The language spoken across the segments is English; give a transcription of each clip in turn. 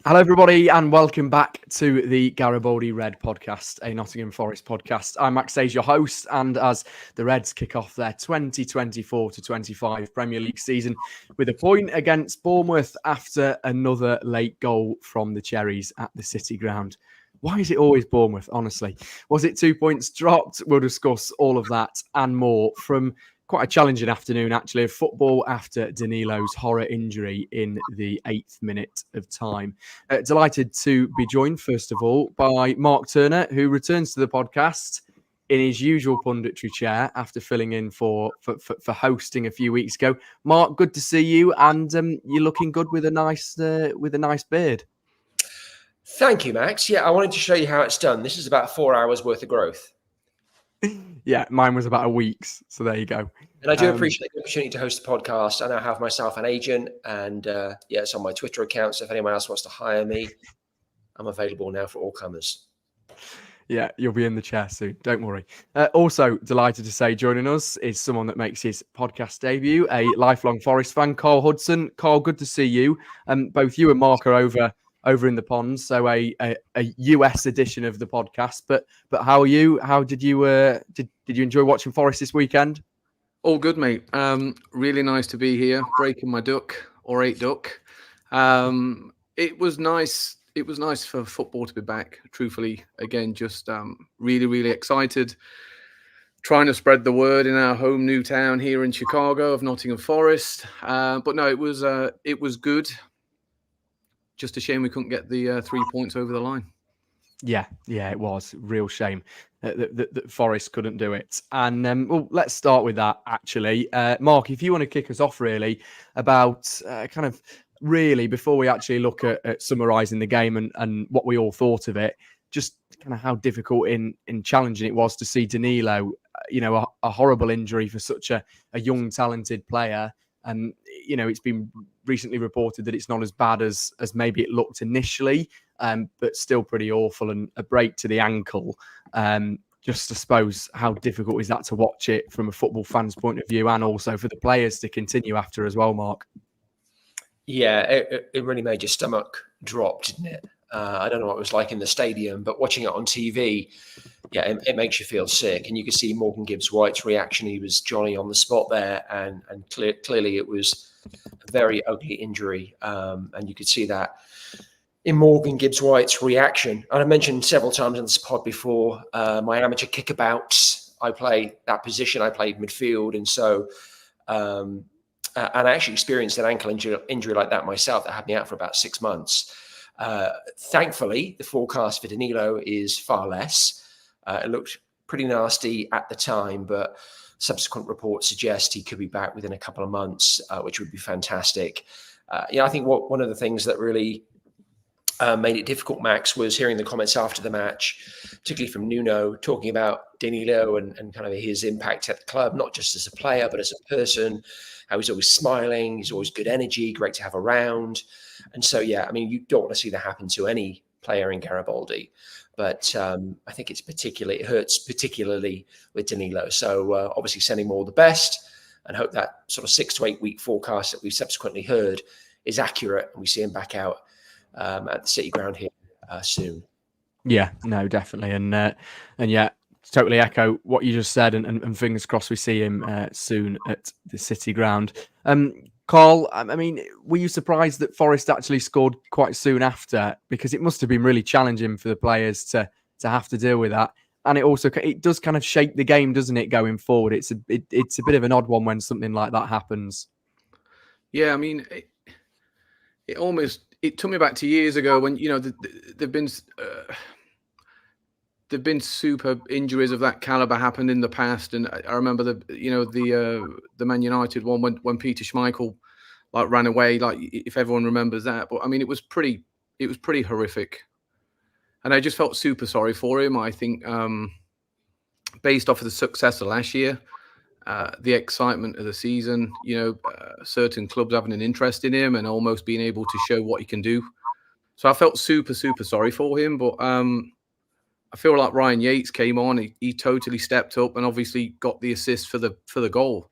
Hello, everybody, and welcome back to the Garibaldi Red podcast, a Nottingham Forest podcast. I'm Max Sayes, your host, and as the Reds kick off their 2024-25 Premier League season with a point against Bournemouth after another late goal from the Cherries at the City Ground. Why is it always Bournemouth, honestly? Was it 2 points dropped? We'll discuss all of that and more from quite a challenging afternoon, actually, of football after Danilo's horror injury in the 8th minute of time. Delighted to be joined, first of all, by Mark Turner, who returns to the podcast in his usual punditry chair after filling in for hosting a few weeks ago. Mark, good to see you, and you're looking good with a nice beard. Thank you, Max. Yeah, I wanted to show you how it's done. This is about 4 hours worth of growth. Yeah, mine was about a week's, so there you go. And I do appreciate the opportunity to host the podcast. I now have myself an agent, and it's on my Twitter account. So if anyone else wants to hire me, I'm available now for all comers. Yeah, you'll be in the chair soon. Don't worry. Also, delighted to say joining us is someone that makes his podcast debut, a lifelong Forest fan, Karl Hudson. Karl, good to see you. Both you and Mark are over in the pond, so a US edition of the podcast. But how are you? How did you did you enjoy watching Forest this weekend? All good, mate. Really nice to be here, breaking my duck or 8 duck. It was nice. It was nice for football to be back. Truthfully, again, just really, really excited. Trying to spread the word in our home new town here in Chicago of Nottingham Forest. But no, it was good. Just a shame we couldn't get the 3 points over the line. Yeah, it was real shame that Forest couldn't do it. And well, let's start with that, actually. Mark, if you want to kick us off, really, about kind of really before we actually look at summarising the game and what we all thought of it, just kind of how difficult and challenging it was to see Danilo, a horrible injury for such a young, talented player. And, it's been recently reported that it's not as bad as maybe it looked initially, but still pretty awful, and a break to the ankle. Just, I suppose, how difficult is that to watch it from a football fan's point of view, and also for the players to continue after as well, Mark? Yeah, it really made your stomach drop, didn't it? I don't know what it was like in the stadium, but watching it on TV, yeah, it makes you feel sick. And you could see Morgan Gibbs-White's reaction. He was Johnny on the spot there, and clearly it was a very ugly injury. And you could see that in Morgan Gibbs-White's reaction. And I mentioned several times on this pod before, my amateur kickabouts. I play that position. I played midfield, and so and I actually experienced an ankle injury like that myself that had me out for about 6 months. Thankfully, the forecast for Danilo is far less. It looked pretty nasty at the time, but subsequent reports suggest he could be back within a couple of months, which would be fantastic. I think one of the things that really made it difficult, Max, was hearing the comments after the match, particularly from Nuno, talking about Danilo and kind of his impact at the club, not just as a player, but as a person, how he's always smiling, he's always good energy, great to have around. And so, yeah, I mean, you don't want to see that happen to any player in Garibaldi. But I think it hurts particularly with Danilo. So obviously sending him all the best, and hope that sort of 6 to 8 week forecast that we've subsequently heard is accurate, and we see him back out at the City Ground here soon. Yeah, no, definitely. And yeah, totally echo what you just said, and fingers crossed we see him soon at the City Ground. Karl, I mean, were you surprised that Forest actually scored quite soon after? Because it must have been really challenging for the players to have to deal with that. And it does kind of shape the game, doesn't it, going forward? It's a bit of an odd one when something like that happens. Yeah, I mean, it took me back to years ago when, there've been super injuries of that caliber happened in the past, and I remember the Man United one when Peter Schmeichel ran away, if everyone remembers that. But I mean, it was pretty horrific, and I just felt super sorry for him. I think based off of the success of last year, the excitement of the season, certain clubs having an interest in him and almost being able to show what he can do. So I felt super sorry for him, but I feel like Ryan Yates came on. He totally stepped up and obviously got the assist for the goal.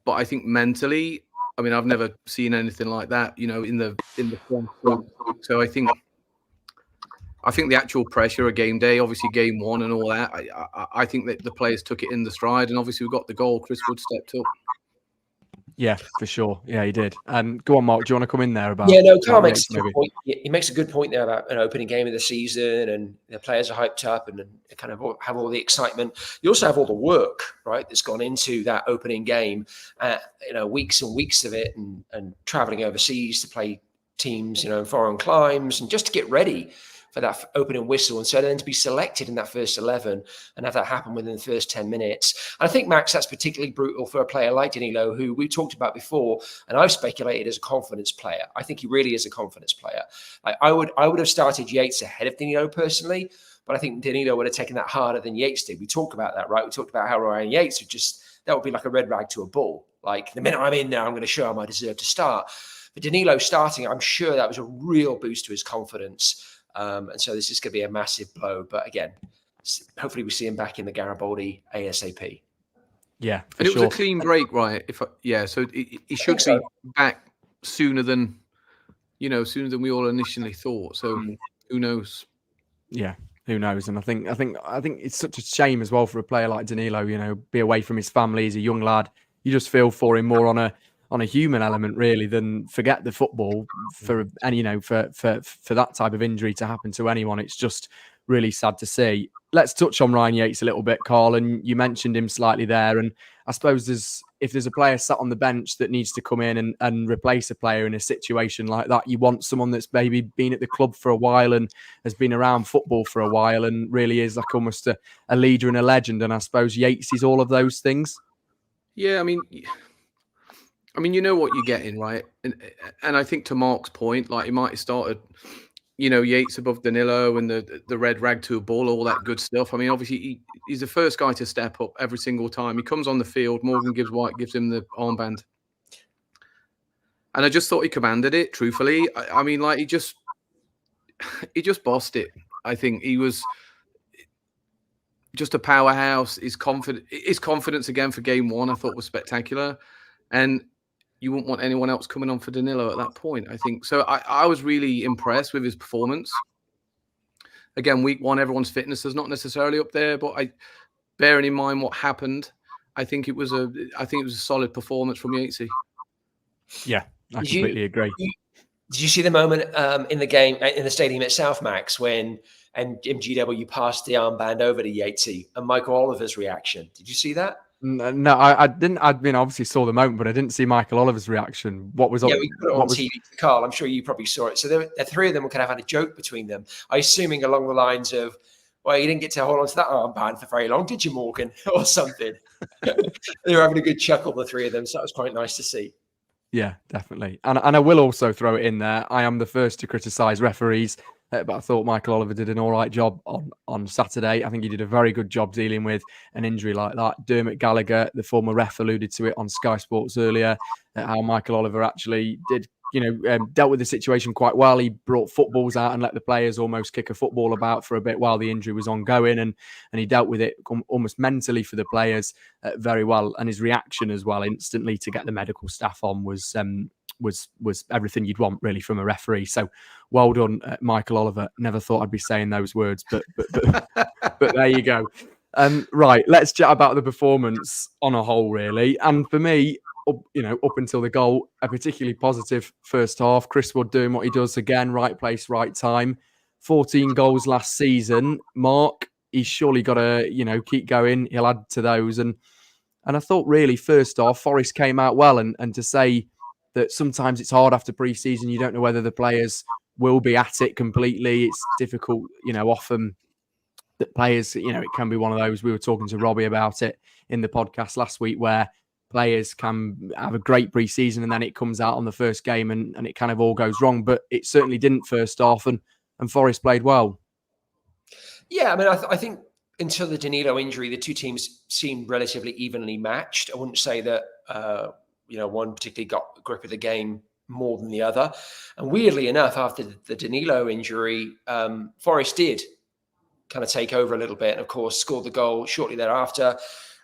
But I think mentally, I mean, I've never seen anything like that, in the front. So I think the actual pressure of game day, obviously game one and all that, I think that the players took it in the stride, and obviously we got the goal. Chris Wood stepped up. Yeah, for sure. Yeah, he did. And go on, Mark. Do you want to come in there about? Yeah, no, Karl about makes Yates, a good point. He makes a good point there about an opening game of the season, and the players are hyped up and kind of have all the excitement. You also have all the work, right, that's gone into that opening game. Weeks and weeks of it, and traveling overseas to play teams, in foreign climes, and just to get ready for that opening whistle, and so then to be selected in that first 11 and have that happen within the first 10 minutes. And I think, Max, that's particularly brutal for a player like Danilo, who we talked about before, and I've speculated as a confidence player. I think he really is a confidence player. I would have started Yates ahead of Danilo personally, but I think Danilo would have taken that harder than Yates did. We talked about that, right? We talked about how Ryan Yates that would be like a red rag to a bull. Like, the minute I'm in there, I'm going to show him I deserve to start. But Danilo starting, I'm sure that was a real boost to his confidence. And so this is going to be a massive blow. But again, hopefully we see him back in the Garibaldi ASAP. Yeah, and it was a clean break, right? So he should be back sooner than we all initially thought. So who knows? Yeah, who knows? And I think it's such a shame as well for a player like Danilo. Be away from his family. He's a young lad. You just feel for him more on a human element, really, than forget the football for that type of injury to happen to anyone. It's just really sad to see. Let's touch on Ryan Yates a little bit, Karl, and you mentioned him slightly there. And I suppose if there's a player sat on the bench that needs to come in and replace a player in a situation like that, you want someone that's maybe been at the club for a while and has been around football for a while and really is like almost a leader and a legend. And I suppose Yates is all of those things. Yeah, I mean, you know what you're getting, right? And I think to Mark's point, like, he might have started, Yates above Danilo and the red rag to a bull, all that good stuff. I mean, obviously he's the first guy to step up every single time. He comes on the field, Morgan Gibbs White gives him the armband. And I just thought he commanded it, truthfully. I mean, like, he just bossed it. I think he was just a powerhouse. His confidence again for game one, I thought, was spectacular. And you wouldn't want anyone else coming on for Danilo at that point, I think. So I was really impressed with his performance. Again, week one, everyone's fitness is not necessarily up there, but bearing in mind what happened, I think it was a solid performance from Yatesy. Yeah, I completely agree. Did you see the moment in the game, in the stadium itself, Max, when MGW passed the armband over to Yatesy and Michael Oliver's reaction? Did you see that? No, I didn't. I mean, obviously saw the moment, but I didn't see Michael Oliver's reaction. What was? Yeah, we put it on TV. Karl, I'm sure you probably saw it. So the three of them could have had a joke between them. I'm assuming along the lines of, "Well, you didn't get to hold on to that armband for very long, did you, Morgan?" or something. They were having a good chuckle, the three of them. So that was quite nice to see. Yeah, definitely. And I will also throw it in there. I am the first to criticise referees, but I thought Michael Oliver did an all right job on Saturday. I think he did a very good job dealing with an injury like that. Dermot Gallagher, the former ref, alluded to it on Sky Sports earlier, how Michael Oliver actually did, dealt with the situation quite well. He brought footballs out and let the players almost kick a football about for a bit while the injury was ongoing, and he dealt with it almost mentally for the players very well. And his reaction as well, instantly to get the medical staff on, was everything you'd want really from a referee. So well done, Michael Oliver. Never thought I'd be saying those words, but there you go. Right, let's chat about the performance on a whole, really. And for me, up until the goal, a particularly positive first half. Chris Wood doing what he does again, right place, right time. 14 goals last season. Mark, he's surely got to, keep going. He'll add to those. And I thought really first off, Forest came out well. And to say that sometimes it's hard after pre-season, you don't know whether the players will be at it completely. It's difficult, often that players, it can be one of those. We were talking to Robbie about it in the podcast last week, where players can have a great pre-season and then it comes out on the first game and it kind of all goes wrong. But it certainly didn't first off, and Forest played well. Yeah, I mean, I think until the Danilo injury, the two teams seemed relatively evenly matched. I wouldn't say that, one particularly got a grip of the game more than the other. And weirdly enough, after the Danilo injury, Forest did kind of take over a little bit and, of course, scored the goal shortly thereafter.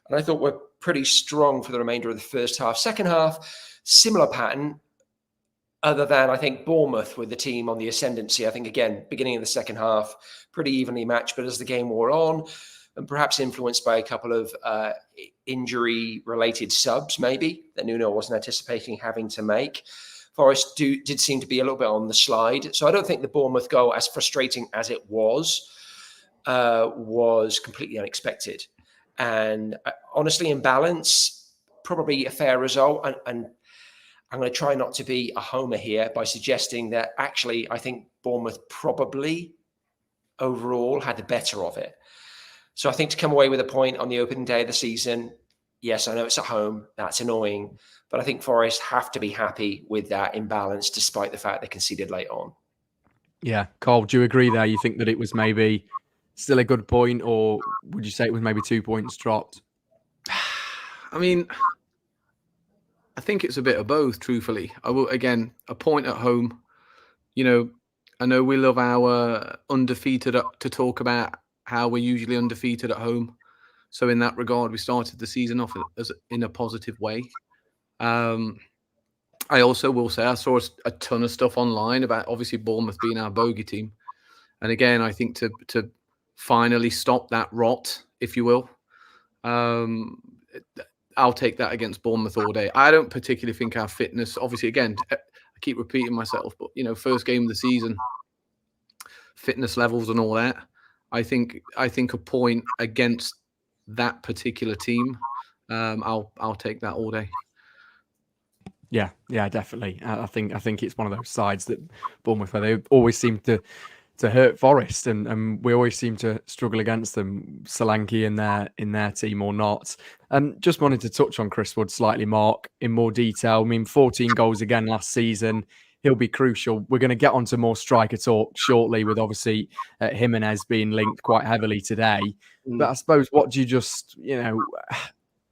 And I thought we're pretty strong for the remainder of the first half. Second half, similar pattern, other than I think Bournemouth with the team on the ascendancy. I think, again, beginning of the second half, pretty evenly matched, but as the game wore on, and perhaps influenced by a couple of injury-related subs, maybe, that Nuno wasn't anticipating having to make, Forest did seem to be a little bit on the slide. So I don't think the Bournemouth goal, as frustrating as it was completely unexpected. And honestly, in balance, probably a fair result. And I'm going to try not to be a homer here by suggesting that actually I think Bournemouth probably overall had the better of it. So I think to come away with a point on the opening day of the season, yes, I know it's at home, that's annoying, but I think Forest have to be happy with that imbalance despite the fact they conceded late on. Yeah. Carl, do you agree there? You think that it was maybe still a good point, or would you say it was maybe 2 points dropped? I mean, I think it's a bit of both, truthfully. I will, again, a point at home. You know, I know we love our undefeated to talk about how we're usually undefeated at home. So in that regard, we started the season off in a positive way. I also will say I saw a ton of stuff online about obviously Bournemouth being our bogey team. And again, I think to finally stop that rot, if you will, I'll take that against Bournemouth all day. I don't particularly think our fitness, obviously, again, I keep repeating myself, but, you know, first game of the season, fitness levels and all that. I think a point against that particular team, I'll take that all day. Yeah, definitely. I think it's one of those sides that Bournemouth, where they always seem to hurt Forest, and we always seem to struggle against them, Solanke in their team or not. Just wanted to touch on Chris Wood slightly, Mark, in more detail. I mean, 14 goals again last season. He'll be crucial. We're going to get onto more striker talk shortly, with obviously Jimenez being linked quite heavily today. But I suppose, what do you just, you know,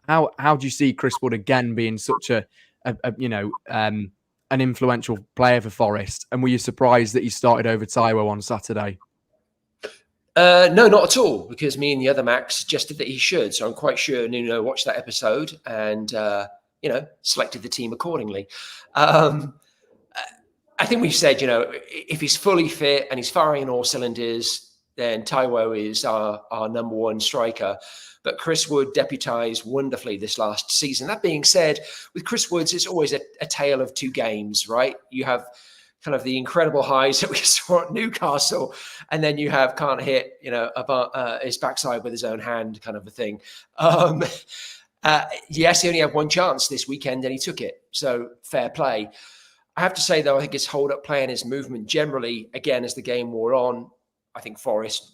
how do you see Chris Wood again being such an influential player for Forest? And were you surprised that he started over Taiwo on Saturday? No, not at all, because me and the other Max suggested that he should. So I'm quite sure Nuno watched that episode and, selected the team accordingly. I think we've said, if he's fully fit and he's firing on all cylinders, then Taiwo is our number one striker. But Chris Wood deputised wonderfully this last season. That being said, with Chris Woods, it's always a tale of two games, right? You have kind of the incredible highs that we saw at Newcastle, and then you can't hit, his backside with his own hand kind of a thing. Yes, he only had one chance this weekend and he took it. So fair play. I have to say, though, I think his hold-up play and his movement generally, again, as the game wore on, I think Forest,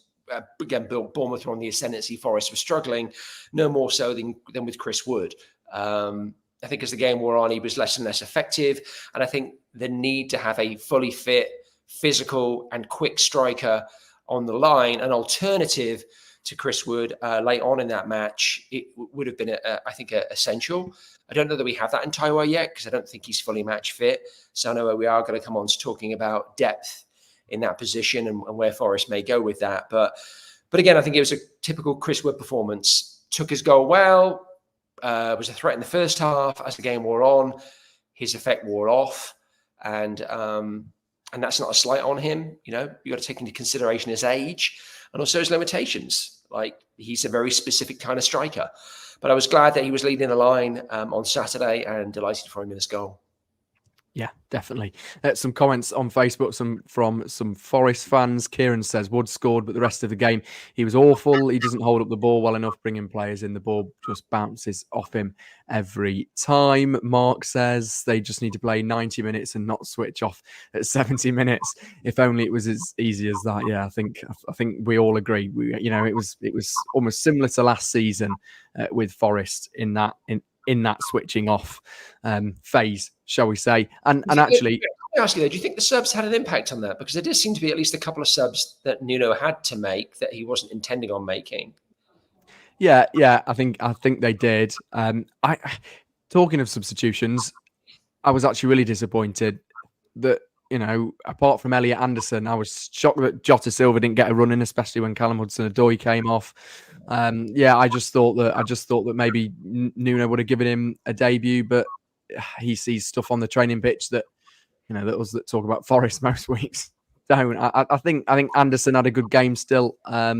again, Bournemouth were on the ascendancy, Forest were struggling, no more so than with Chris Wood. I think as the game wore on, he was less and less effective. And I think the need to have a fully fit, physical and quick striker on the line, an alternative to Chris Wood late on in that match, it would have been, I think, essential. I don't know that we have that in Taiwo yet, because I don't think he's fully match fit. So I know we are going to come on to talking about depth in that position and where Forest may go with that. But again, I think it was a typical Chris Wood performance. Took his goal well, was a threat in the first half. As the game wore on, his effect wore off. And that's not a slight on him. You got to take into consideration his age and also his limitations. Like, he's a very specific kind of striker. But I was glad that he was leading the line on Saturday, and delighted for him in his goal. Yeah, definitely. Some comments on Facebook from some Forest fans. Kieran says Wood scored, but the rest of the game he was awful. He doesn't hold up the ball well enough, bringing players in. The ball just bounces off him every time. Mark says they just need to play 90 minutes and not switch off at 70 minutes. If only it was as easy as that. Yeah, I think we all agree. It was almost similar to last season with Forest in that switching off phase, shall we say. And actually, let me ask you though, do you think the subs had an impact on that? Because there did seem to be at least a couple of subs that Nuno had to make that he wasn't intending on making. Yeah, I think they did. Talking of substitutions, I was actually really disappointed that, apart from Elliot Anderson, I was shocked that Jota Silva didn't get a run in, especially when Callum Hudson-Odoi came off. Yeah, I just thought that maybe Nuno would have given him a debut, but he sees stuff on the training pitch that that us that talk about Forest most weeks don't. I think Anderson had a good game still. I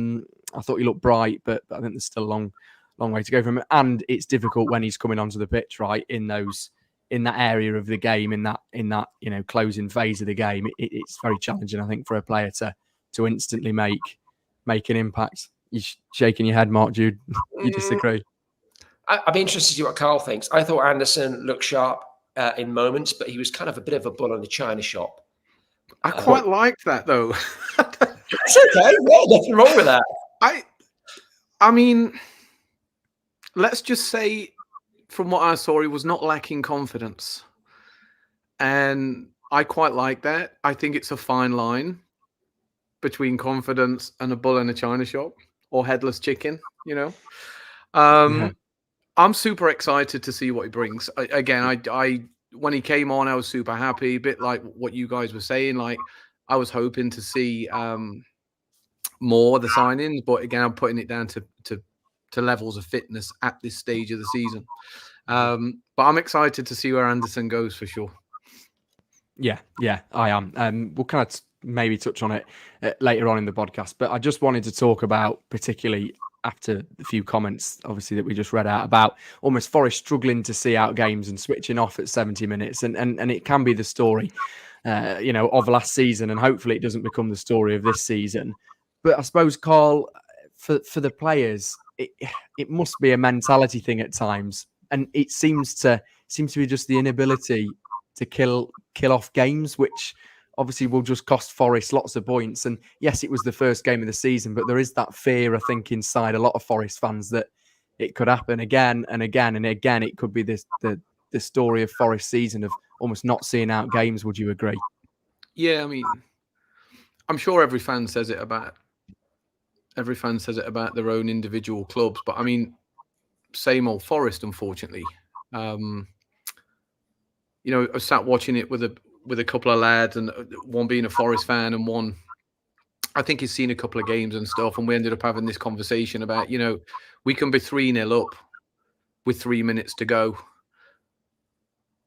thought he looked bright, but I think there's still a long way to go for him. And it's difficult when he's coming onto the pitch, right, in that area of the game, in that closing phase of the game. It's very challenging, I think, for a player to instantly make an impact. You're shaking your head, Mark. Jude, you disagree? I'd be interested to see what Karl thinks. I thought Anderson looked sharp in moments, but he was kind of a bit of a bull in the china shop. I quite liked that, though. It's okay. Yeah, nothing wrong with that. I mean, let's just say, from what I saw, he was not lacking confidence, and I quite like that. I think it's a fine line between confidence and a bull in a china shop, or headless chicken. I'm super excited to see what he brings. I when he came on, I was super happy. A bit like what you guys were saying. Like, I was hoping to see more of the signings, but again, I'm putting it down to levels of fitness at this stage of the season. But I'm excited to see where Anderson goes for sure. Yeah, I am. We'll kind of maybe touch on it later on in the podcast, but I just wanted to talk about, particularly after the few comments, obviously, that we just read out about almost Forest struggling to see out games and switching off at 70 minutes. And it can be the story, of last season, and hopefully it doesn't become the story of this season. But I suppose, Karl, for the players, it must be a mentality thing at times. And it seems to be just the inability to kill off games, which obviously will just cost Forest lots of points. And yes, it was the first game of the season, but there is that fear, I think, inside a lot of Forest fans that it could happen again and again and again. It could be the story of Forest season of almost not seeing out games. Would you agree? Yeah, I mean, I'm sure every fan says it about their own individual clubs, but I mean, same old Forest, unfortunately. I was sat watching it with a couple of lads, and one being a Forest fan and one, I think, he's seen a couple of games and stuff, and we ended up having this conversation about, we can be 3-0 up with 3 minutes to go,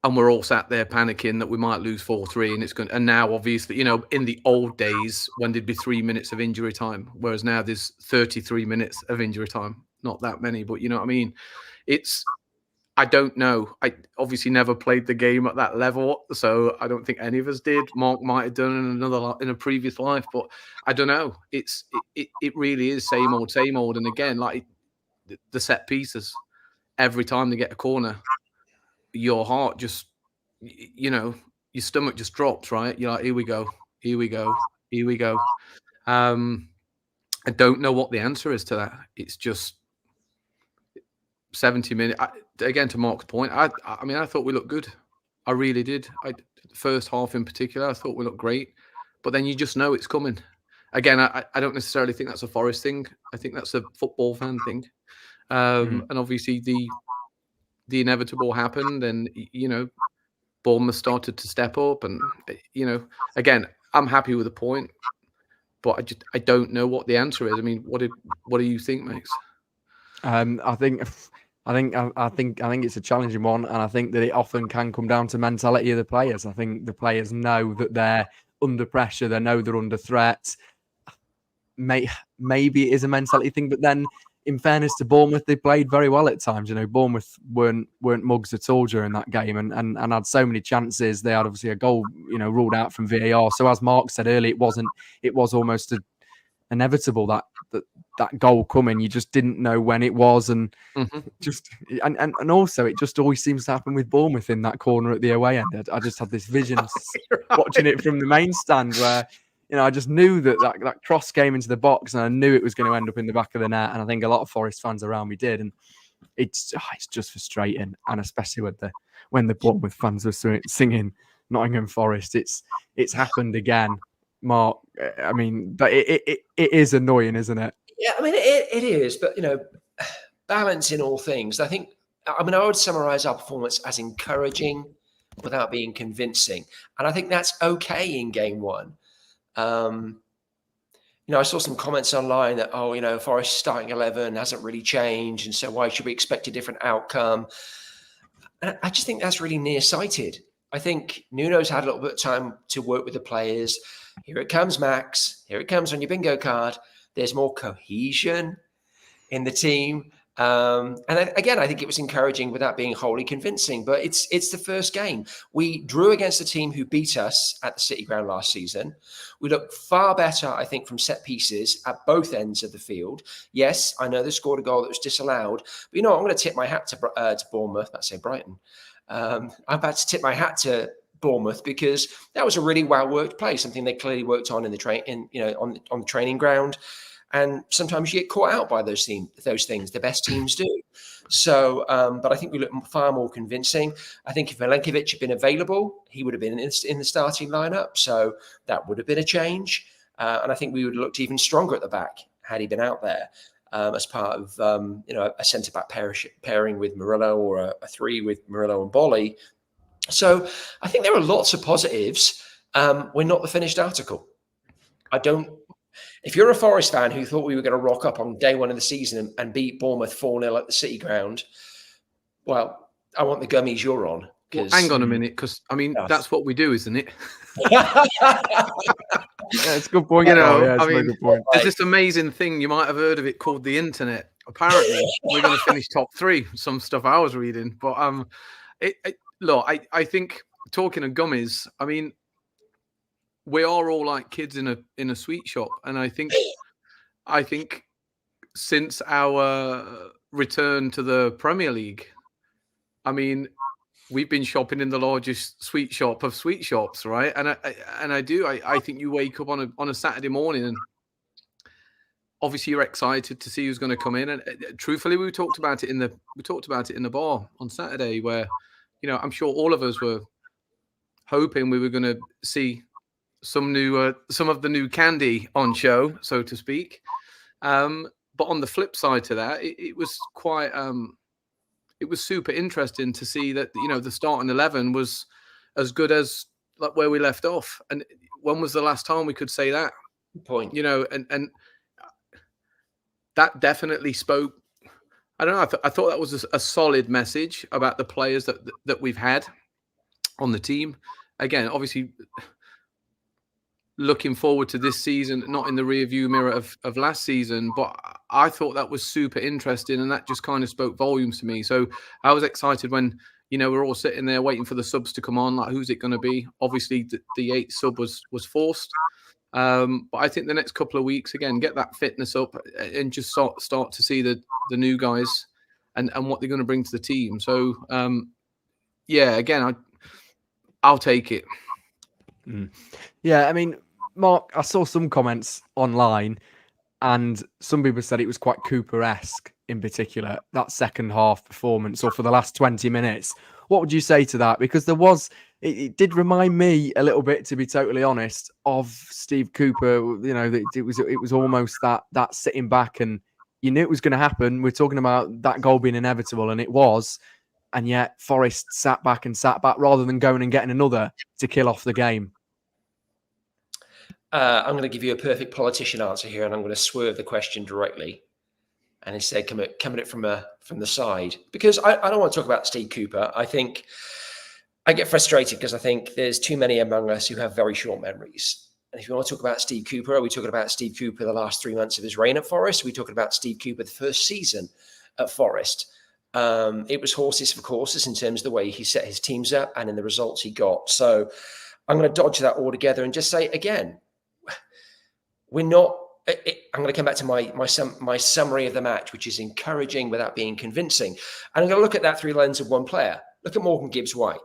and we're all sat there panicking that we might lose 4-3, and now obviously, in the old days when there'd be 3 minutes of injury time, whereas now there's 33 minutes of injury time. Not that many, but you know what I mean? I don't know. I obviously never played the game at that level, so I don't think any of us did. Mark might have done in a previous life, but I don't know. It really is same old, and again, like the set pieces, every time they get a corner, your heart just, your stomach just drops, right? You're like, here we go. I don't know what the answer is to that. It's just 70 minutes. Again, to Mark's point, I mean, I thought we looked good. I really did. The first half in particular, I thought we looked great. But then you just know it's coming. Again, I don't necessarily think that's a Forest thing. I think that's a football fan thing. And obviously the inevitable happened, and Bournemouth started to step up, and again, I'm happy with the point, but I don't know what the answer is. I mean, what do you think, Max? I think it's a challenging one, and I think that it often can come down to mentality of the players. I think the players know that they're under pressure, they know they're under threat. Maybe it is a mentality thing, but then, in fairness to Bournemouth, they played very well at times. Bournemouth weren't mugs at all during that game, and had so many chances. They had obviously a goal, ruled out from VAR. So as Mark said earlier, it was almost inevitable that goal coming. You just didn't know when it was, and and also it just always seems to happen with Bournemouth in that corner at the away end. I just had this vision watching it from the main stand where I just knew that cross came into the box, and I knew it was going to end up in the back of the net. And I think a lot of Forest fans around me did, and it's just frustrating. And especially when the Bournemouth fans were singing Nottingham Forest, it's happened again. Mark, I mean, but it is annoying, isn't it? Yeah, I mean, it is, but balance in all things. I would summarize our performance as encouraging without being convincing, and I think that's okay in game one. I saw some comments online that, Forest's starting 11 hasn't really changed, and so why should we expect a different outcome? And I just think that's really nearsighted. I think Nuno's had a little bit of time to work with the players. Here it comes, Max. Here it comes on your bingo card. There's more cohesion in the team. Again, I think it was encouraging without being wholly convincing, but it's the first game. We drew against a team who beat us at the City Ground last season. We looked far better, I think, from set pieces at both ends of the field. Yes, I know they scored a goal that was disallowed, but I'm going to tip my hat to Bournemouth. Let's say Brighton. I'm about to tip my hat to Bournemouth because that was a really well worked play, something they clearly worked on in the on the training ground. And sometimes you get caught out by those things. The best teams do. So, but I think we look far more convincing. I think if Milenkovic had been available, he would have been in the starting lineup. So that would have been a change. And I think we would have looked even stronger at the back had he been out there as part of a centre back pairing with Murillo, or a three with Murillo and Bolly. So I think there are lots of positives. We're not the finished article. If you're a Forest fan who thought we were going to rock up on day one of the season and beat Bournemouth 4-0 at the City Ground, well, I want the gummies you're on. Well, hang on a minute, because that's what we do, isn't it? Yeah, it's a good point. Good point. There's this amazing thing, you might have heard of it, called the internet. Apparently, we're going to finish top 3. Some stuff I was reading, but look, I think talking of gummies, we are all like kids in a sweet shop, and I think since our return to the Premier League, we've been shopping in the largest sweet shop of sweet shops, right? And I think you wake up on a Saturday morning, and obviously you're excited to see who's going to come in. And truthfully, we talked about it in the bar on Saturday, where I'm sure all of us were hoping we were going to see some of the new candy on show, so to speak. But on the flip side to that, it was quite it was super interesting to see that the starting 11 was as good as like where we left off. And when was the last time we could say that? Good point. And that definitely spoke. I don't know. I thought that was a solid message about the players that we've had on the team. Again, obviously, looking forward to this season, not in the rearview mirror of last season, but I thought that was super interesting, and that just kind of spoke volumes to me. So I was excited when, we're all sitting there waiting for the subs to come on, like who's it going to be? Obviously, the Yates sub was forced. But I think the next couple of weeks, again, get that fitness up and just start to see the new guys and what they're going to bring to the team. So, again, I'll take it. Yeah, Mark, I saw some comments online, and some people said it was quite Cooper-esque in particular, that second half performance, or for the last 20 minutes. What would you say to that? Because it did remind me a little bit, to be totally honest, of Steve Cooper. It was almost that sitting back, and you knew it was going to happen. We're talking about that goal being inevitable, and it was. And yet Forest sat back rather than going and getting another to kill off the game. I'm going to give you a perfect politician answer here, and I'm going to swerve the question directly, and instead come at it from the side, because I don't want to talk about Steve Cooper. I think I get frustrated because I think there's too many among us who have very short memories. And if you want to talk about Steve Cooper, are we talking about Steve Cooper the last 3 months of his reign at Forest? Are we talking about Steve Cooper the first season at Forest? It was horses for courses in terms of the way he set his teams up and in the results he got. So I'm going to dodge that altogether and just say again, we're not. I'm going to come back to my summary of the match, which is encouraging without being convincing. And I'm going to look at that through the lens of one player. Look at Morgan Gibbs-White.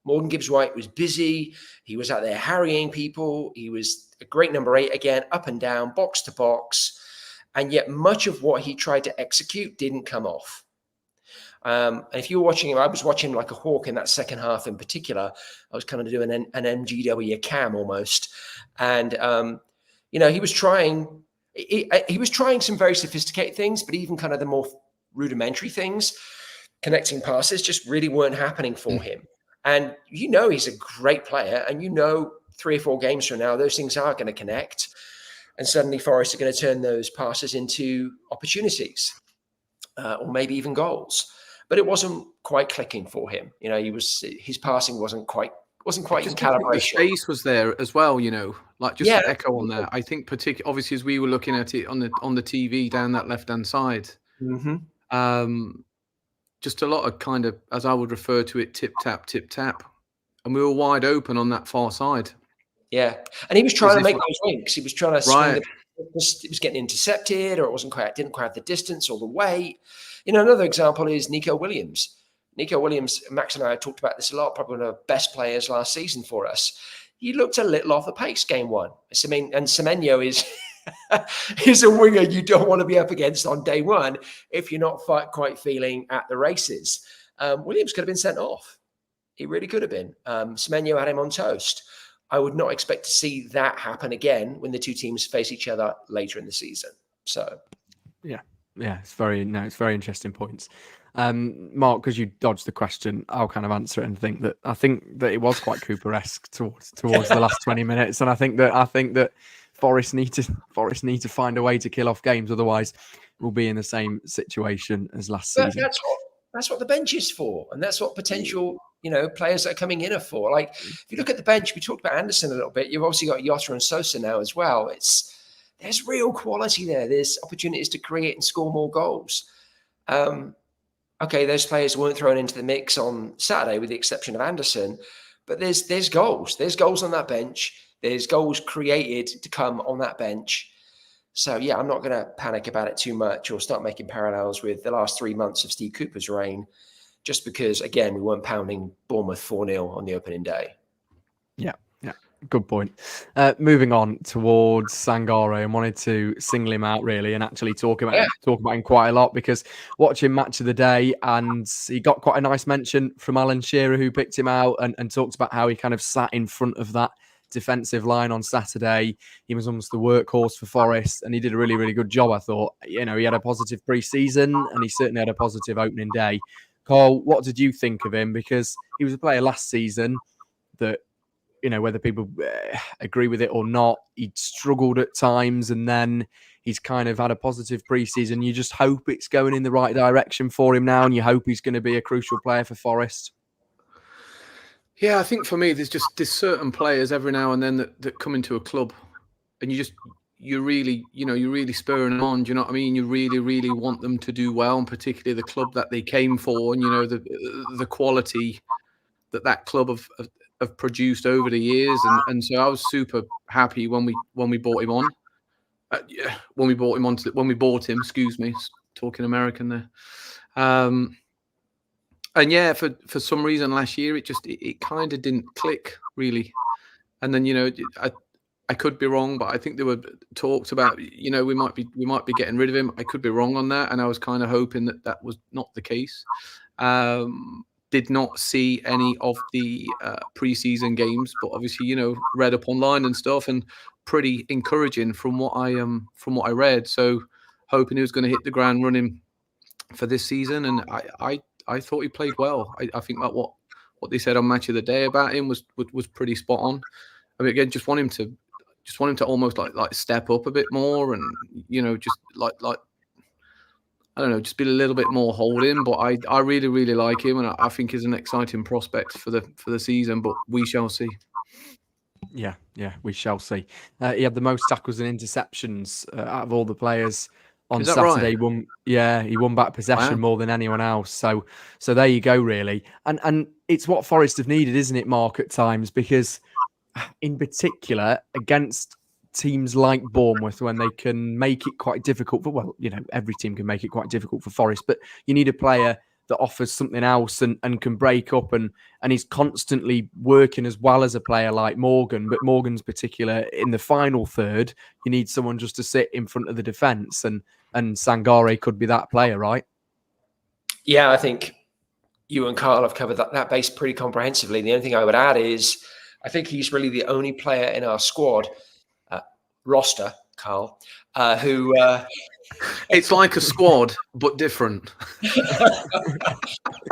Morgan Gibbs-White was busy. He was out there harrying people. He was a great number 8 again, up and down, box to box. And yet much of what he tried to execute didn't come off. And if you were watching him, I was watching him like a hawk in that second half in particular. I was kind of doing an MGW cam almost. And, he was trying some very sophisticated things, but even kind of the more rudimentary things, connecting passes just really weren't happening for him. And he's a great player, and 3 or 4 games from now, those things are going to connect. and suddenly Forest are going to turn those passes into opportunities, or maybe even goals. But it wasn't quite clicking for him. His passing wasn't quite in calibration. The space was there as well, like just to echo on that. I think particularly, obviously, as we were looking at it on the TV down that left-hand side, just a lot of kind of, as I would refer to it, tip tap, and we were wide open on that far side. Yeah, and he was trying to make those links. He was trying to swing it was getting intercepted, or didn't quite have the distance or the weight. Another example is Nico Williams. Nico Williams, Max and I talked about this a lot, probably one of the best players last season for us. He looked a little off the pace game one. And Semenyo is a winger you don't want to be up against on day one if you're not quite feeling at the races. Williams could have been sent off. He really could have been. Semenyo had him on toast. I would not expect to see that happen again when the two teams face each other later in the season. So, yeah, it's very interesting points. Mark, because you dodged the question, I'll kind of answer it and think that it was quite Cooper-esque towards the last 20 minutes, and I think that Forest need to find a way to kill off games, otherwise we'll be in the same situation as last season. That's what the bench is for, and that's what potential players that are coming in are for. Like, if you look at the bench, we talked about Anderson a little bit. You've obviously got Jota and Sosa now as well. There's real quality there. There's opportunities to create and score more goals. Okay, those players weren't thrown into the mix on Saturday, with the exception of Anderson. But there's goals. There's goals on that bench. There's goals created to come on that bench. So, yeah, I'm not going to panic about it too much or start making parallels with the last 3 months of Steve Cooper's reign, just because, again, we weren't pounding Bournemouth 4-0 on the opening day. Yeah. Good point. Moving on towards Sangaré, and wanted to single him out really and actually talk about him quite a lot, because watching Match of the Day, and he got quite a nice mention from Alan Shearer, who picked him out and talked about how he kind of sat in front of that defensive line on Saturday. He was almost the workhorse for Forest, and he did a really, really good job, I thought. He had a positive pre-season, and he certainly had a positive opening day. Karl, what did you think of him? Because he was a player last season that, whether people agree with it or not, he struggled at times, and then he's kind of had a positive pre-season. You just hope it's going in the right direction for him now, and you hope he's going to be a crucial player for Forest. Yeah, I think for me, there's certain players every now and then that come into a club, and you're really spurring them on. Do you know what I mean? You really, really want them to do well, and particularly the club that they came for, and the quality that club have produced over the years, and so I was super happy when we bought him on. When we bought him, excuse me, talking American there. And yeah, for some reason last year it kind of didn't click really, and then I could be wrong, but I think there were talks about we might be getting rid of him. I could be wrong on that, and I was kind of hoping that was not the case. Did not see any of the pre-season games, but obviously read up online and stuff, and pretty encouraging from what I read. So hoping he was going to hit the ground running for this season, and I thought he played well. I think that what they said on Match of the Day about him was pretty spot on. I mean, again, just want him to almost like step up a bit more, and just like I don't know, just be a little bit more holding. But I really, really like him, and I think he's an exciting prospect for the season. But we shall see. Yeah, we shall see. He had the most tackles and interceptions out of all the players on Saturday. Right? He won back possession more than anyone else. So there you go, really. And it's what Forest have needed, isn't it, Mark, at times? Because in particular against teams like Bournemouth, when they can make it quite difficult for, every team can make it quite difficult for Forest, but you need a player that offers something else and can break up, and he's constantly working as well as a player like Morgan. But Morgan's particular in the final third, you need someone just to sit in front of the defence, and Sangaré could be that player, right? Yeah, I think you and Karl have covered that base pretty comprehensively. The only thing I would add is I think he's really the only player in our squad roster, Karl, who it's like a squad but different,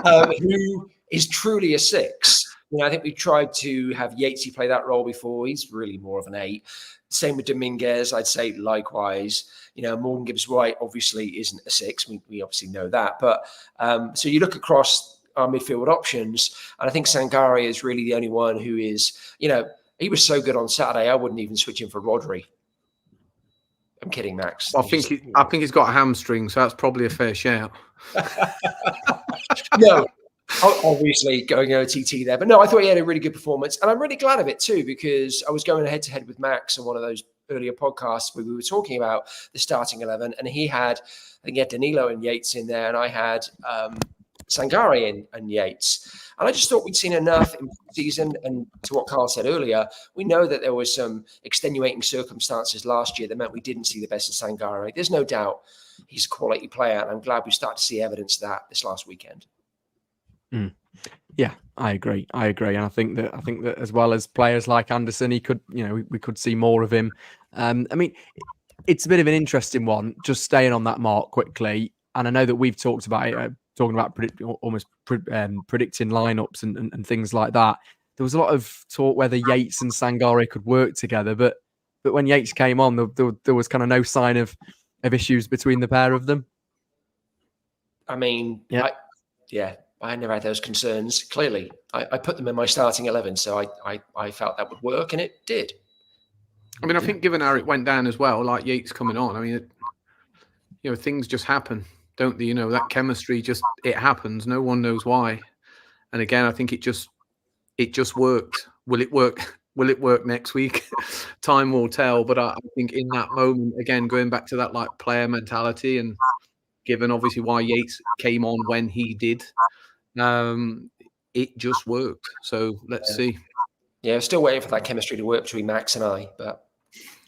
who is truly a six. I think we tried to have Yatesy play that role before. He's really more of an 8. Same with Dominguez, I'd say likewise. Morgan Gibbs-White obviously isn't a 6. We obviously know that. But so you look across our midfield options, and I think Sangaré is really the only one who is, he was so good on Saturday, I wouldn't even switch him for Rodri. I'm kidding, Max. I think he's got a hamstring, so that's probably a fair shout. No, obviously going OTT there. But no, I thought he had a really good performance. And I'm really glad of it too, because I was going head-to-head with Max on one of those earlier podcasts where we were talking about the starting 11. And I think he had Danilo and Yates in there, and I had Sangaré and Yates. And I just thought we'd seen enough in the season. And to what Karl said earlier, we know that there was some extenuating circumstances last year that meant we didn't see the best of Sangaré. There's no doubt he's a quality player, and I'm glad we started to see evidence of that this last weekend. Yeah, I agree. And I think that as well as players like Anderson, he could, we could see more of him. I mean, it's a bit of an interesting one, just staying on that mark quickly. And I know that we've talked about it, talking about predicting lineups and things like that. There was a lot of talk whether Yates and Sangaré could work together, but when Yates came on, there was kind of no sign of issues between the pair of them. I mean, yeah. I never had those concerns. Clearly, I put them in my starting 11, so I felt that would work, and it did. I mean, I think given how it went down as well, like Yates coming on, I mean, things just happen, don't they? That chemistry it happens. No one knows why. And again, I think it just worked. Will it work? Will it work next week? Time will tell. But I think in that moment, again, going back to that like player mentality, and given obviously why Yates came on when he did, it just worked. So let's see. Yeah, I'm still waiting for that chemistry to work between Max and I, but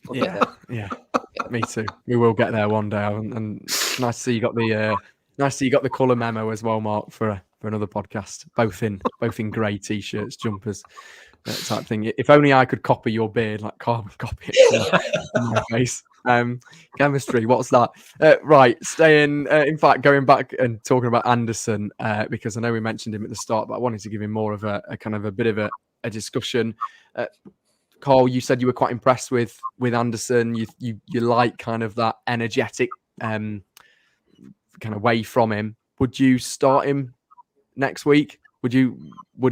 we'll get there. Yeah, me too. We will get there one day. And nice to see you got the colour memo as well, Mark, for another podcast. Both in grey t-shirts, jumpers, type thing. If only I could copy your beard, like carbon copy it in my face. Chemistry, what's that? Right, staying. In fact, going back and talking about Anderson, because I know we mentioned him at the start, but I wanted to give him more of a kind of a bit of a discussion. Karl, you said you were quite impressed with Anderson. You like kind of that energetic kind of way from him. Would you start him next week? Would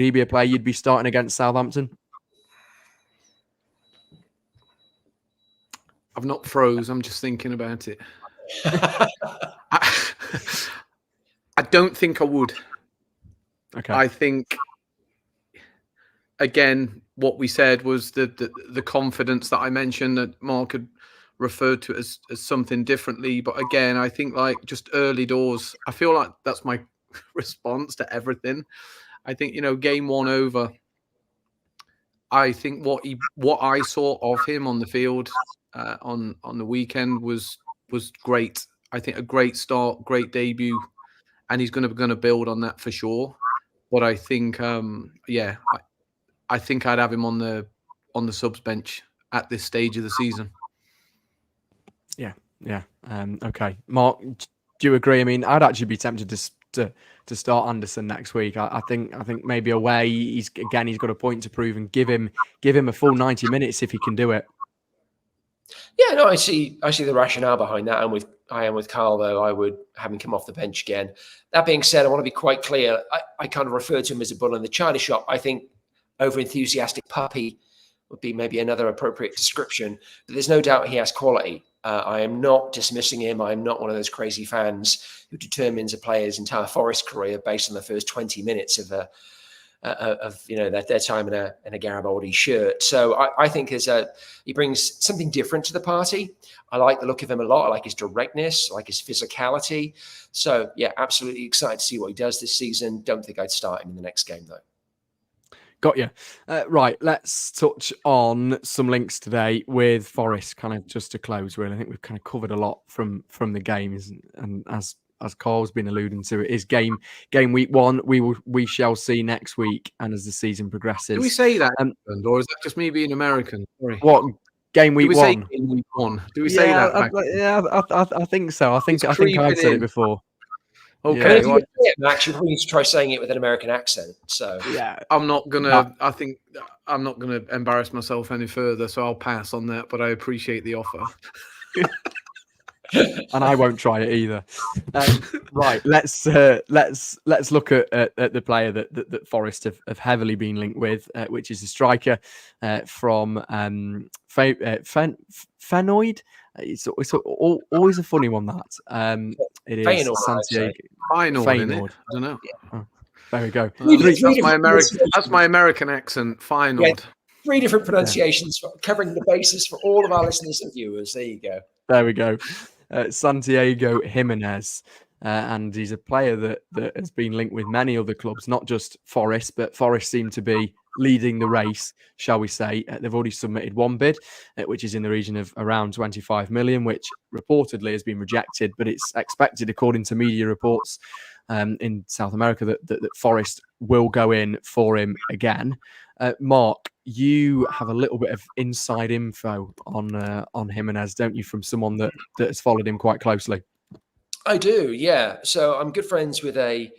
he be a player you'd be starting against Southampton? I've not froze. I'm just thinking about it. I don't think I would. Okay. I think, again, what we said was the confidence that I mentioned that Mark had referred to as something differently. But again, I think like just early doors, I feel like that's my response to everything. I think, game one over, I think what I saw of him on the field on the weekend was great. I think a great start, great debut, and he's going to build on that for sure. But I think, I think I'd have him on the subs bench at this stage of the season. Yeah. Okay, Mark, do you agree? I mean, I'd actually be tempted to start Anderson next week. I think maybe away he's got a point to prove, and give him a full 90 minutes if he can do it. Yeah, no, I see the rationale behind that. I am with Karl, though. I would have him come off the bench again. That being said, I want to be quite clear. I kind of refer to him as a bull in the china shop. I think over-enthusiastic puppy would be maybe another appropriate description. But there's no doubt he has quality. I am not dismissing him. I am not one of those crazy fans who determines a player's entire Forest career based on the first 20 minutes of their time in a Garibaldi shirt. So I think he brings something different to the party. I like the look of him a lot. I like his directness, I like his physicality. So yeah, absolutely excited to see what he does this season. Don't think I'd start him in the next game though. Got you. Right, let's touch on some links today with Forest, kind of just to close, really. I think we've kind of covered a lot from the games, and as Karl's been alluding to, it is game week 1. We shall see next week, and as the season progresses. Do we say that, or is that just me being American? Sorry. What game week 1? Game week 1. Do we say that? I think so. I think I said it before. Okay, I mean, if you well, say it, Max, you probably need to try saying it with an American accent. So Yeah. I'm not gonna. I think I'm not gonna embarrass myself any further, so I'll pass on that. But I appreciate the offer. And I won't try it either. Right, let's look at the player that Forest have heavily been linked with, which is the striker from Fenoid. It's always a funny one, that. It is Feyenoord, I'd Santiago say. Feyenoord, innit? Feyenoord. I don't know. Oh, there we go. That's my American accent. Feyenoord. Three different pronunciations covering the basis for all of our listeners and viewers. There you go. There we go. Santiago Jimenez. And he's a player that has been linked with many other clubs, not just Forest, but Forest seem to be leading the race, shall we say. They've already submitted one bid, which is in the region of around 25 million, which reportedly has been rejected, but it's expected, according to media reports in South America, that Forest will go in for him again. Mark, you have a little bit of inside info on Jimenez, don't you, from someone that has followed him quite closely? I do, yeah. So I'm good friends with a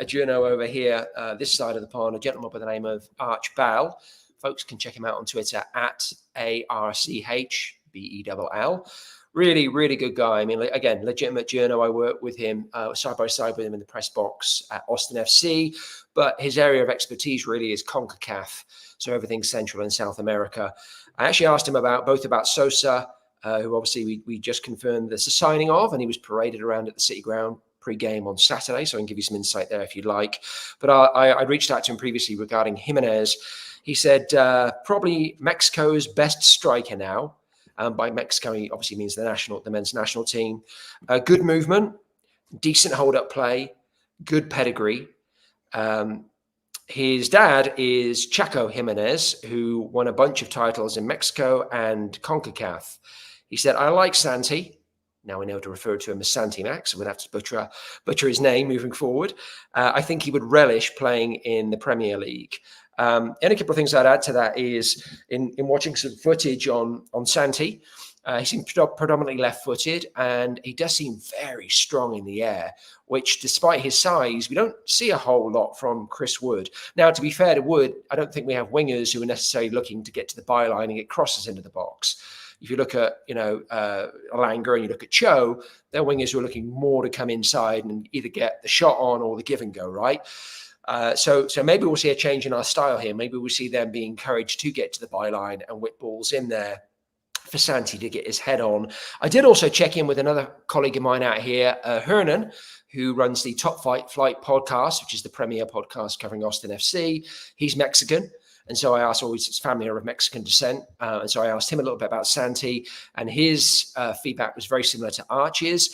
journo over here, this side of the pond, a gentleman by the name of Arch Bell. Folks can check him out on Twitter at ARCHBELL. Really, really good guy. I mean, again, legitimate journo. I work with him side by side with him in the press box at Austin FC. But his area of expertise really is CONCACAF, so everything Central and South America. I actually asked him both about Sosa, who obviously we just confirmed the signing of, and he was paraded around at the City Ground pre-game on Saturday, so I can give you some insight there if you'd like. But I reached out to him previously regarding Jimenez. He said probably Mexico's best striker now. By Mexico, he obviously means the men's national team. Good movement, decent hold-up play, good pedigree. His dad is Chaco Jimenez, who won a bunch of titles in Mexico and CONCACAF. He said, I like Santi. Now we know to refer to him as Santi Max, so we'll have to butcher his name moving forward. I think he would relish playing in the Premier League. And a couple of things I'd add to that is in watching some footage on Santi, he seems predominantly left-footed, and he does seem very strong in the air, which, despite his size, we don't see a whole lot from Chris Wood. Now, to be fair to Wood, I don't think we have wingers who are necessarily looking to get to the byline and get crosses into the box. If you look at, Alanga and you look at Cho, they're wingers who are looking more to come inside and either get the shot on or the give and go, right? So maybe we'll see a change in our style here. Maybe we'll see them being encouraged to get to the byline and whip balls in there for Santi to get his head on. I did also check in with another colleague of mine out here, Hernan, who runs the Top Flight podcast, which is the premier podcast covering Austin FC. He's Mexican. And so I asked, his family are of Mexican descent. And so I asked him a little bit about Santi, and his feedback was very similar to Archie's.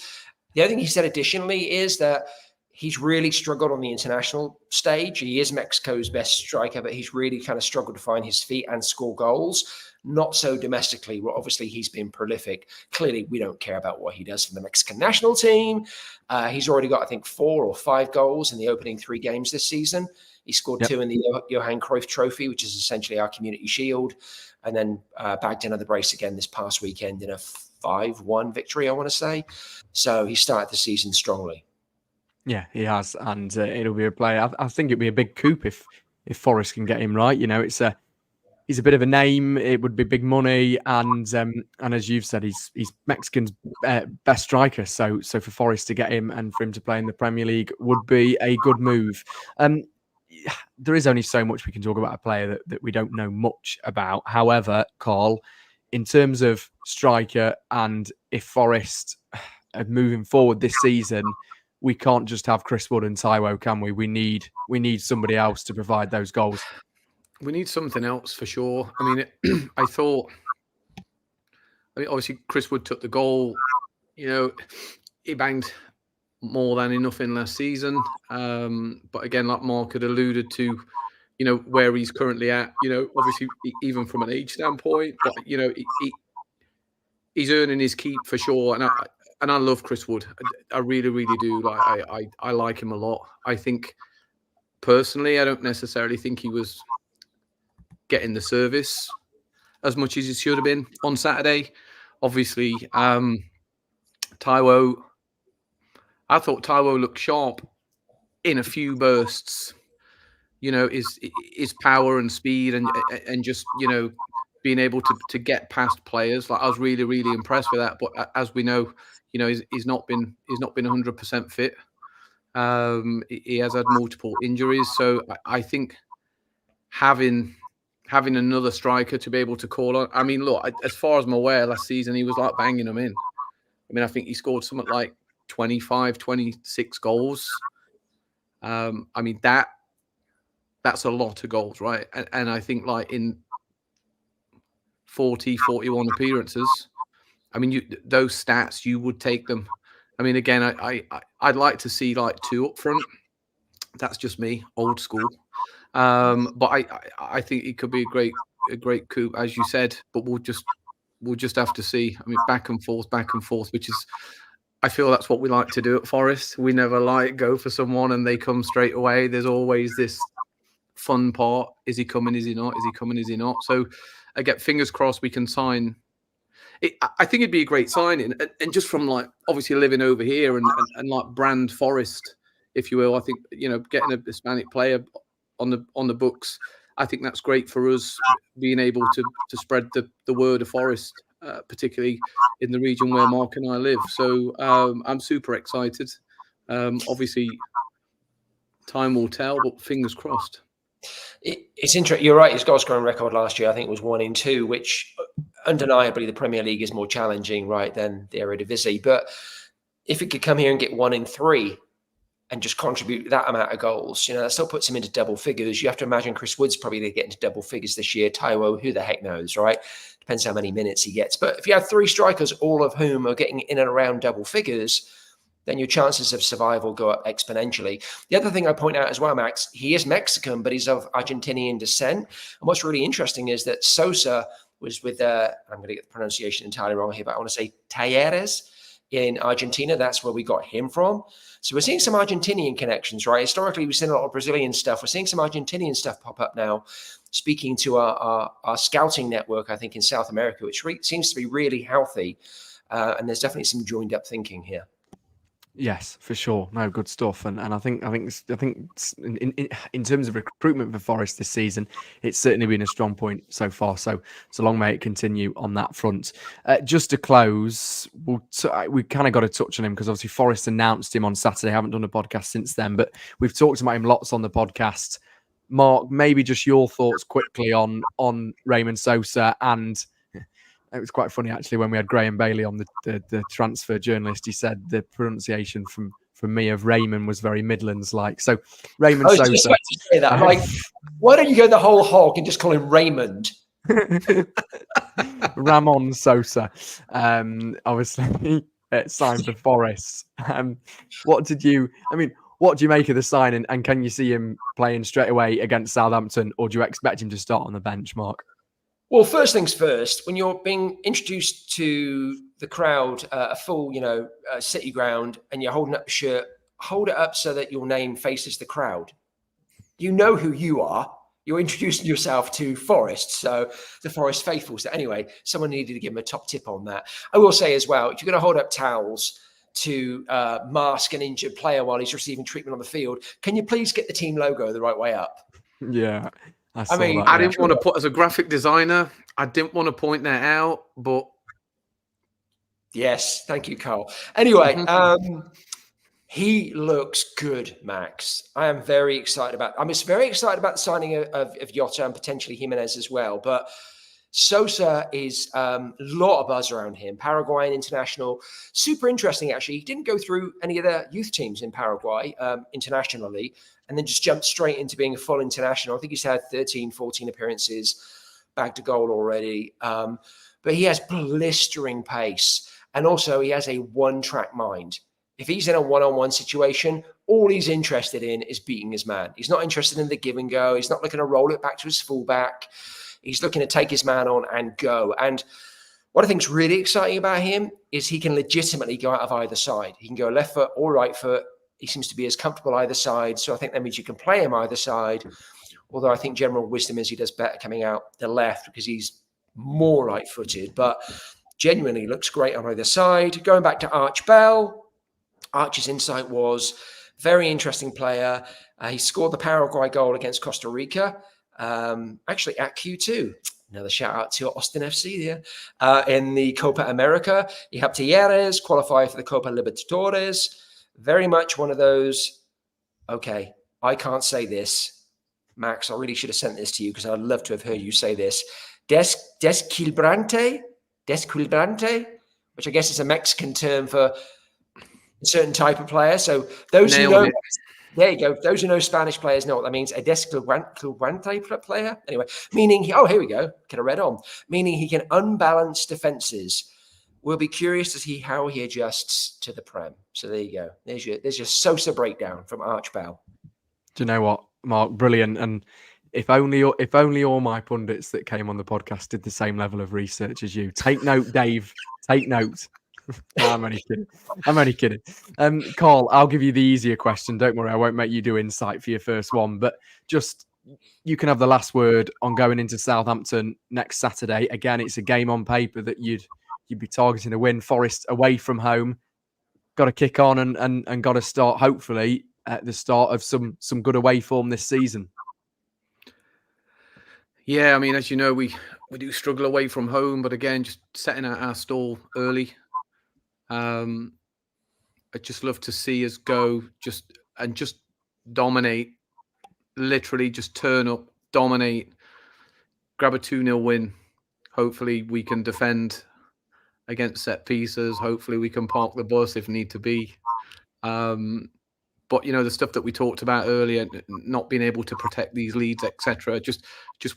The other thing he said additionally is that he's really struggled on the international stage. He is Mexico's best striker, but he's really kind of struggled to find his feet and score goals. Not so domestically. Well, obviously, he's been prolific. Clearly, we don't care about what he does for the Mexican national team. He's already got, I think, 4 or 5 goals in the opening 3 games this season. He scored 2 in the Johan Cruyff Trophy, which is essentially our community shield, and then bagged another brace again this past weekend in a 5-1 victory, I want to say. So he started the season strongly. Yeah, he has, and it'll be a player. I think it'd be a big coup if Forest can get him right. He's a bit of a name. It would be big money, and as you've said, he's Mexican's best striker. So for Forest to get him and for him to play in the Premier League would be a good move. There is only so much we can talk about a player that we don't know much about. However, Karl, in terms of striker, and if Forest are moving forward this season, we can't just have Chris Wood and Taiwo, can we? We need somebody else to provide those goals. We need something else for sure. I mean, obviously Chris Wood took the goal. He banged more than enough in last season. But again, like Mark had alluded to, where he's currently at, obviously even from an age standpoint, but he's earning his keep for sure. And I love Chris Wood. I really, really do. I like him a lot. I think personally, I don't necessarily think he was getting the service as much as he should have been on Saturday. Obviously, Taiwo, I thought Taiwo looked sharp in a few bursts. His power and speed and just being able to get past players. Like I was really, really impressed with that. But as we know, he's not been 100% fit. He has had multiple injuries, so I think having another striker to be able to call on. I mean, look, as far as I'm aware, last season he was like banging them in. I mean, I think he scored something like 25, 26 goals. I mean that's a lot of goals, right? And I think like in 40, 41 appearances, I mean, those stats, you would take them. I mean, again, I'd like to see like 2 up front. That's just me, old school. But I think it could be a great coup, as you said. But we'll just have to see. I mean, back and forth, which is, I feel that's what we like to do at Forest. We never like go for someone and they come straight away. There's always this fun part. Is he coming? Is he not? Is he coming? Is he not? So again, fingers crossed we can sign. I think it'd be a great signing. And just from like obviously living over here and like brand Forest, if you will, I think, getting a Hispanic player on the books, I think that's great for us being able to spread the word of Forest, particularly in the region where Mark and I live. So I'm super excited. Obviously, time will tell, but fingers crossed. It's interesting. You're right. His goal scoring record last year, I think, was 1 in 2, which undeniably the Premier League is more challenging, right, than the Eredivisie. But if he could come here and get 1 in 3 and just contribute that amount of goals, that still puts him into double figures. You have to imagine Chris Wood's probably going to get into double figures this year. Taiwo, who the heck knows, right? Depends how many minutes he gets. But if you have 3 strikers, all of whom are getting in and around double figures, then your chances of survival go up exponentially. The other thing I point out as well, Max, he is Mexican, but he's of Argentinian descent. And what's really interesting is that Sosa was with, I'm going to get the pronunciation entirely wrong here, but I want to say Talleres in Argentina. That's where we got him from. So we're seeing some Argentinian connections, right? Historically, we've seen a lot of Brazilian stuff. We're seeing some Argentinian stuff pop up now, speaking to our scouting network, I think, in South America, which seems to be really healthy. And there's definitely some joined up thinking here. Yes, for sure. No, good stuff. And I think in terms of recruitment for Forest this season, it's certainly been a strong point so far. So long may it continue on that front. Just to close, we kind of got to touch on him because obviously Forest announced him on Saturday. I haven't done a podcast since then, but we've talked about him lots on the podcast. Mark, maybe just your thoughts quickly on Raymond Sosa. And it was quite funny, actually, when we had Graham Bailey on the transfer journalist. He said the pronunciation from me of Raymond was very Midlands-like. So Raymond Sosa. I was just about to say that. I'm like, why don't you go the whole hog and just call him Raymond? Ramon Sosa, obviously signed for Forest. What do you make of the signing, and can you see him playing straight away against Southampton, or do you expect him to start on the bench, Mark? Well, first things first, when you're being introduced to the crowd, a full, city ground, and you're holding up a shirt, hold it up so that your name faces the crowd. You know who you are. You're introducing yourself to Forest, so the Forest faithful. So anyway, someone needed to give him a top tip on that. I will say as well, if you're going to hold up towels to mask an injured player while he's receiving treatment on the field, can you please get the team logo the right way up? Yeah. I didn't want to put, as a graphic designer, I didn't want to point that out, but yes, thank you, Karl. Anyway, he looks good, Max. I am very excited about. I'm just very excited about the signing of Jota and potentially Jimenez as well. But Sosa is a lot of buzz around him. Paraguayan international, super interesting actually. He didn't go through any of the youth teams in Paraguay internationally, and then just jumped straight into being a full international. I think he's had 13, 14 appearances, bagged a goal already. But he has blistering pace, and also he has a one-track mind. If he's in a one-on-one situation, all he's interested in is beating his man. He's not interested in the give and go. He's not looking to roll it back to his fullback. He's looking to take his man on and go. And what I think is really exciting about him is he can legitimately go out of either side. He can go left foot or right foot. He seems to be as comfortable either side. So I think that means you can play him either side. Although I think general wisdom is he does better coming out the left because he's more right-footed. But genuinely looks great on either side. Going back to Arch Bell, Archer's insight was very interesting player. He scored the Paraguay goal against Costa Rica, actually at Q2. Another shout out to Austin FC there. In the Copa America, he helped Talleres qualify for the Copa Libertadores. Very much one of those, okay, I can't say this. Max, I really should have sent this to you because I'd love to have heard you say this. Desquilibrante, which I guess is a Mexican term for a certain type of player. So those who know, there you go. Those who know Spanish players know what that means. A desquilibrante player. Anyway, meaning, here we go. Kind of read on. Meaning he can unbalance defenses. We'll be curious to see how he adjusts to the Prem. So there you go. There's your Sosa breakdown from Arch Bell. Do you know what, Mark? Brilliant. And if only all my pundits that came on the podcast did the same level of research as you. Take note, Dave. Take note. No, I'm only kidding. Karl, I'll give you the easier question. Don't worry, I won't make you do insight for your first one. But just you can have the last word on going into Southampton next Saturday. Again, it's a game on paper that you'd be targeting a win. Forest away from home. Got to kick on and got to start, hopefully, at the start of some good away form this season. Yeah, I mean, as you know, we do struggle away from home, but again, just setting out our stall early. I'd just love to see us go just dominate, literally just turn up, dominate, grab a 2-0 win. Hopefully we can defend against set pieces. Hopefully we can park the bus if need to be. But, the stuff that we talked about earlier, not being able to protect these leads, etc. Just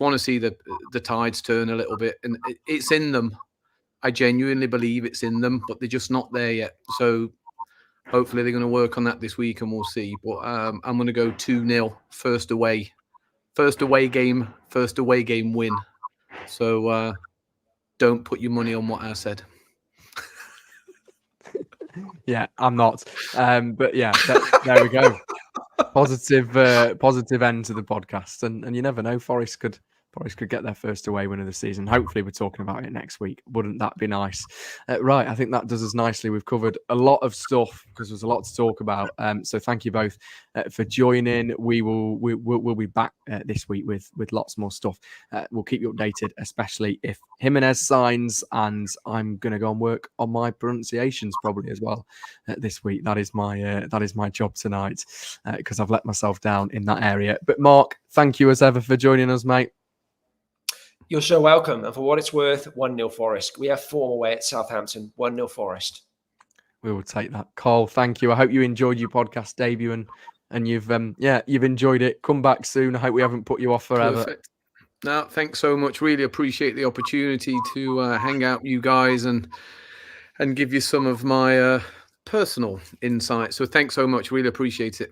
want to see the tides turn a little bit. And it's in them. I genuinely believe it's in them, but they're just not there yet. So hopefully they're going to work on that this week and we'll see. But I'm going to go 2-0 first away game win. So don't put your money on what I said. Yeah, I'm not. But yeah, there we go. Positive end to the podcast. And you never know, Forest could get their first away win of the season. Hopefully we're talking about it next week. Wouldn't that be nice? Right, I think that does us nicely. We've covered a lot of stuff because there's a lot to talk about. So thank you both for joining. We'll be back this week with lots more stuff. We'll keep you updated, especially if Jimenez signs, and I'm going to go and work on my pronunciations probably as well this week. That is my job tonight because I've let myself down in that area. But Mark, thank you as ever for joining us, mate. You're so welcome. And for what it's worth, 1-0 Forest. We have form away at Southampton. 1-0 Forest. We will take that. Karl, thank you. I hope you enjoyed your podcast debut and you've enjoyed it. Come back soon. I hope we haven't put you off forever. Perfect. No, thanks so much. Really appreciate the opportunity to hang out with you guys and give you some of my personal insights. So thanks so much. Really appreciate it.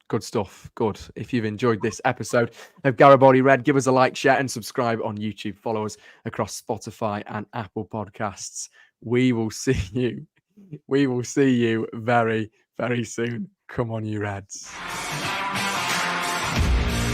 Good stuff. Good. If you've enjoyed this episode of Garibaldi Red, give us a like, share, and subscribe on YouTube. Follow us across Spotify and Apple Podcasts. We will see you very, very soon. Come on, you Reds.